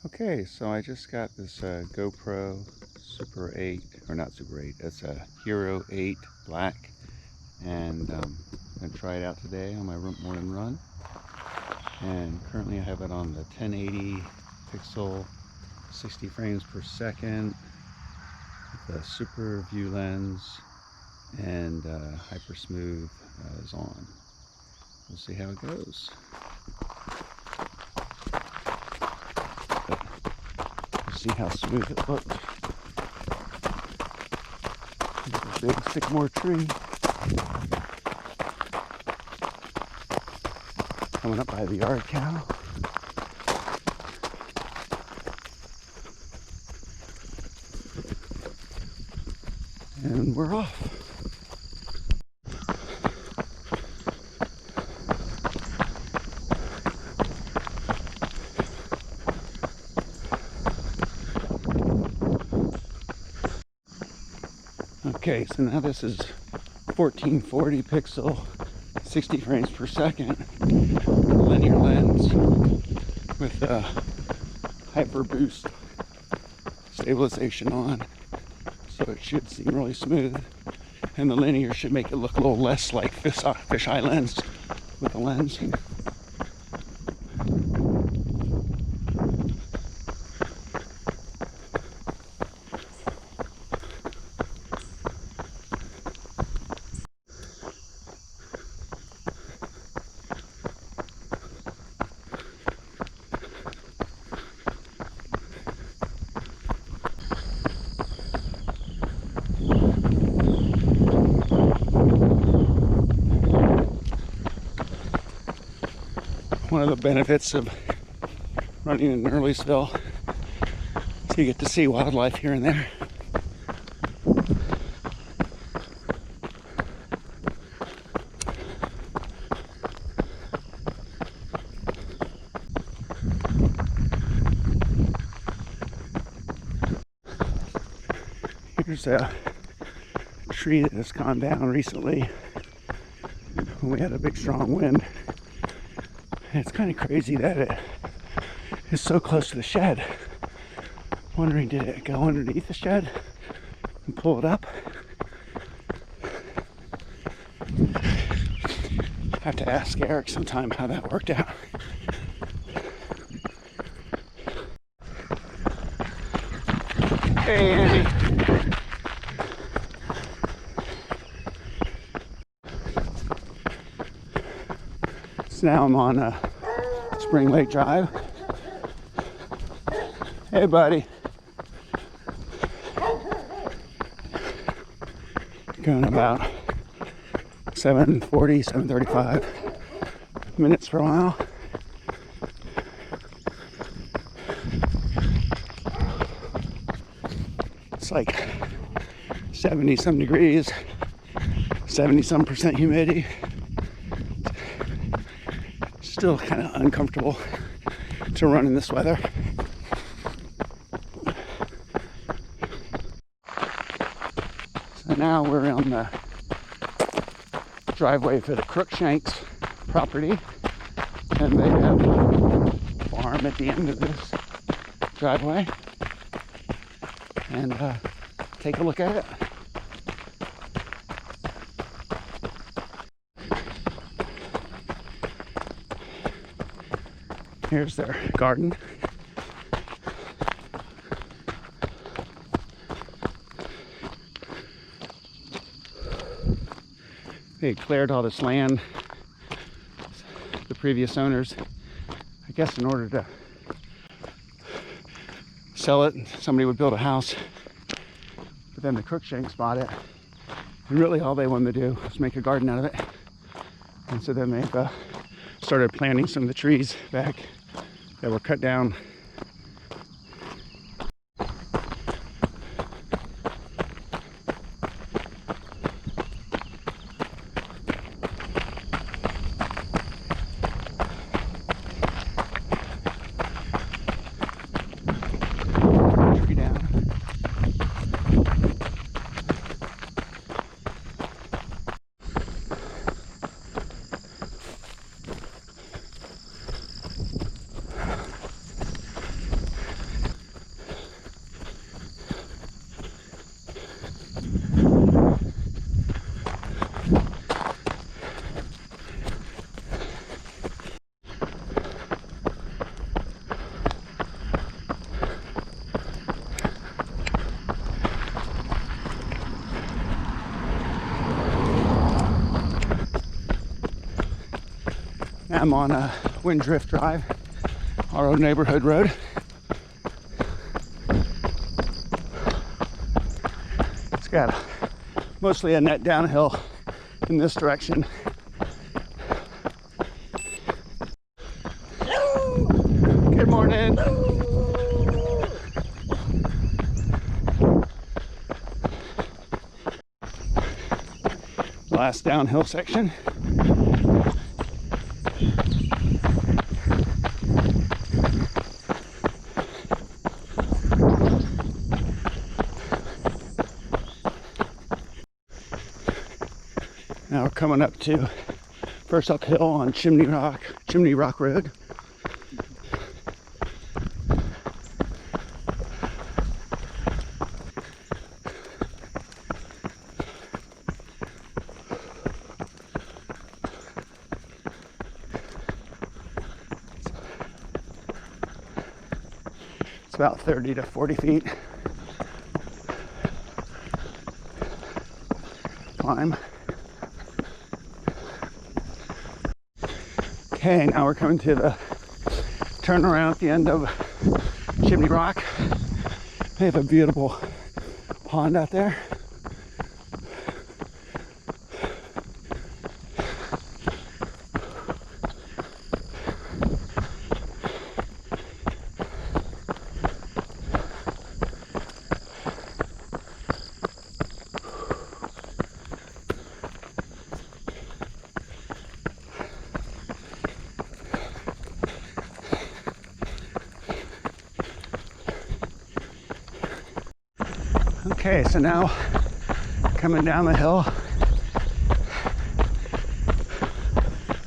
Okay, so I just got this GoPro Super 8, or not Super 8, it's a Hero 8 Black, and I'm going to try it out today on my morning run. And currently I have it on the 1080 pixel, 60 frames per second, with a super view lens, and hyper smooth is on. We'll see how it goes. See how smooth it looks. There's a big sycamore tree coming up by the yard cow. And we're off. Okay, so now this is 1440 pixel, 60 frames per second, linear lens with hyper boost stabilization on, so it should seem really smooth, and the linear should make it look a little less like fisheye lens with the lens. One of the benefits of running in Earlysville is you get to see wildlife here and there. Here's a tree that has gone down recently when we had a big strong wind. And it's kind of crazy that it is so close to the shed. Wondering, did it go underneath the shed and pull it up? I have to ask Eric sometime how that worked out. Hey, Andy. So now I'm on Spring Lake Drive. Hey, buddy. Going about 7:40, 7:35 minutes for a while. It's like 70-some degrees, 70-some% humidity. Still kind of uncomfortable to run in this weather. So now we're on the driveway for the Crookshanks property, and they have a farm at the end of this driveway, and take a look at it. Here's their garden. They cleared all this land, the previous owners, I guess in order to sell it, somebody would build a house. But then the Crookshanks bought it, and really all they wanted to do was make a garden out of it. And so then they've started planting some of the trees back that were cut down. Tree down. am on a Windrift Drive, our own neighborhood road. It's got mostly a net downhill in this direction. Good morning. Last downhill section. Now we're coming up to first uphill on Chimney Rock Road. It's about 30 to 40 feet climb. Okay, now we're coming to the turnaround at the end of Chimney Rock. They have a beautiful pond out there. Okay, so now coming down the hill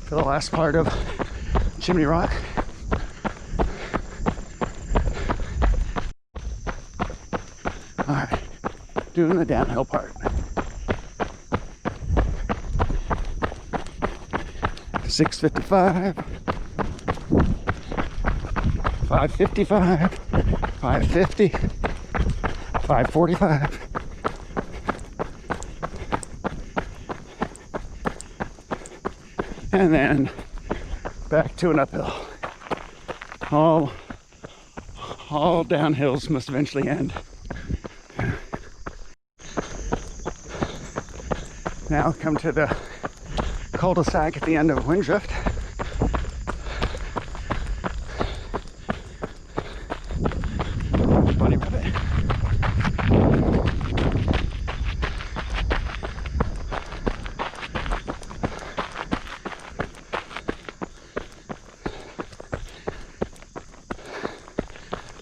for the last part of Chimney Rock. All right, doing the downhill part. 655, 555, 550. 545. And then back to an uphill. All downhills must eventually end. Now come to the cul-de-sac at the end of Windrift. Bunny rabbit.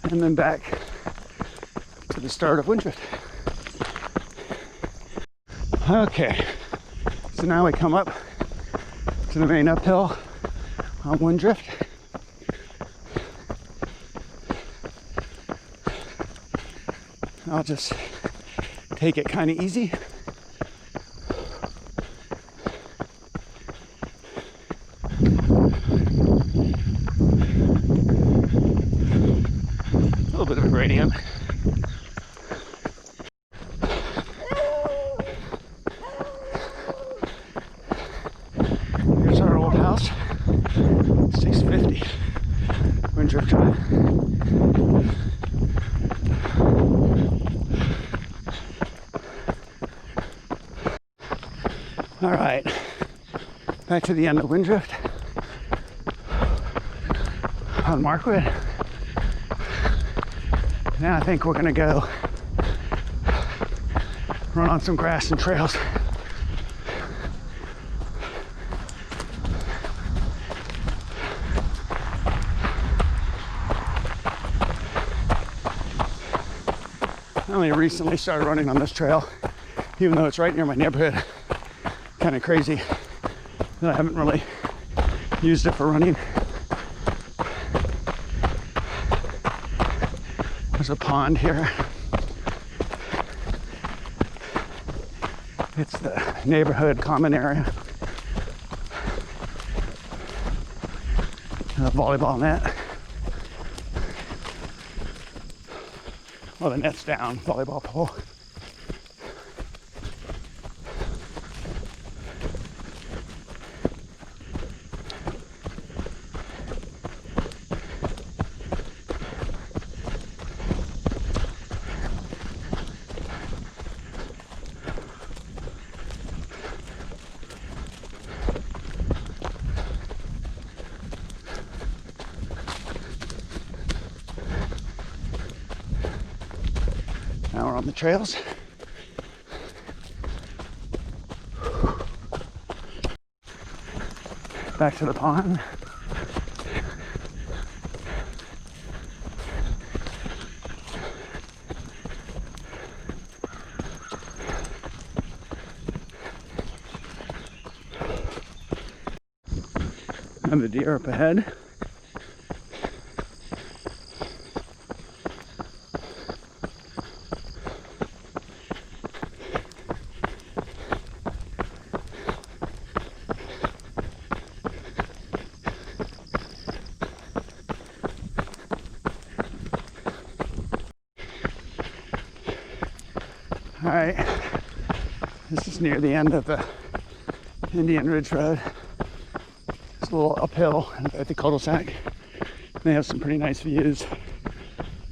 And then back to the start of Windrift. Okay, so now we come up to the main uphill on Windrift. I'll just take it kind of easy. A little bit of a gradient. Here's our old house, 650 Windrift Drive. All right, back to the end of Windrift on Markwood. Now I think we're gonna go run on some grass and trails. I only recently started running on this trail, even though it's right near my neighborhood. Kind of crazy that I haven't really used it for running. There's a pond here. It's the neighborhood common area. And a volleyball net. Well, the net's down, volleyball pole. more on the trails. Back to the pond. And the deer up ahead. All right, this is near the end of the Indian Ridge Road. It's a little uphill at the cul-de-sac. They have some pretty nice views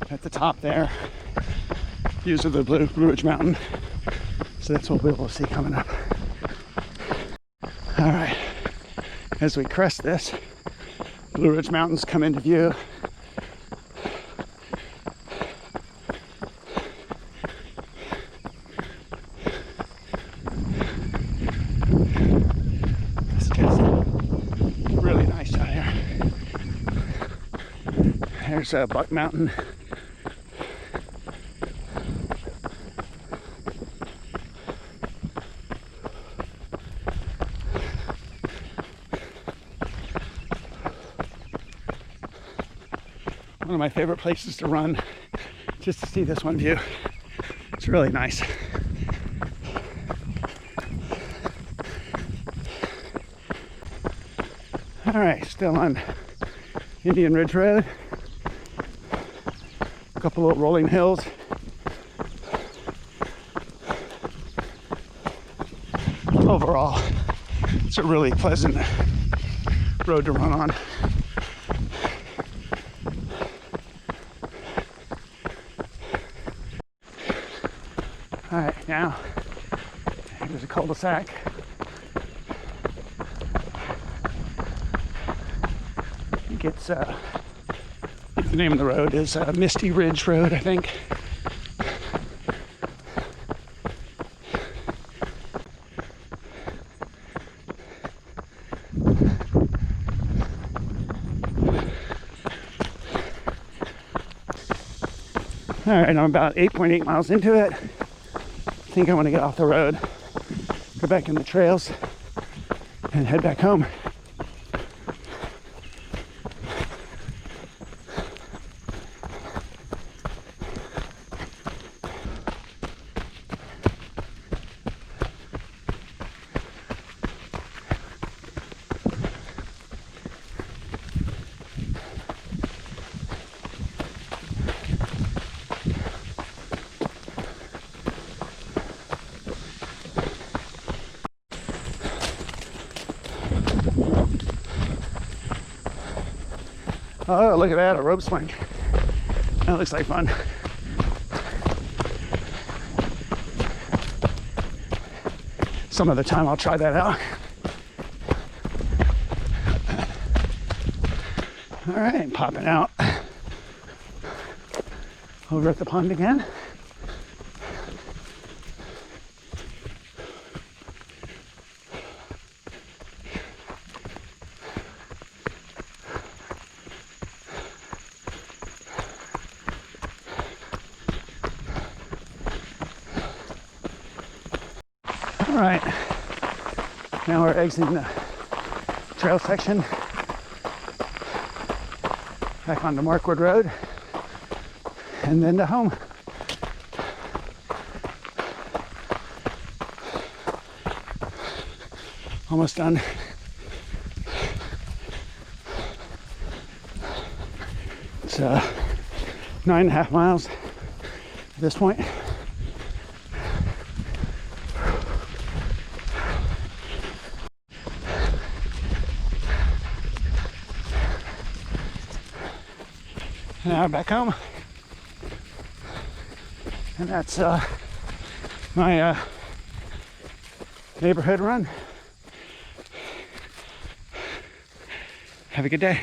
at the top there. Views of the Blue Ridge Mountain. So that's what we'll be able to see coming up. All right, as we crest this, Blue Ridge Mountains come into view. Really nice out here. There's Buck Mountain. One of my favorite places to run, just to see this one view. It's really nice. All right, still on Indian Ridge Road. A couple of rolling hills. Overall, it's a really pleasant road to run on. All right, now there's a cul-de-sac. It's the name of the road is Misty Ridge Road, I think. All right, I'm about 8.8 miles into it. I think I want to get off the road, go back in the trails, and head back home. Oh, look at that, a rope swing. That looks like fun. Some other time I'll try that out. All right, popping out over at the pond again. All right, now we're exiting the trail section back onto Markwood Road and then to home. Almost done. It's 9.5 miles at this point. Now back home, and that's my neighborhood run. Have a good day.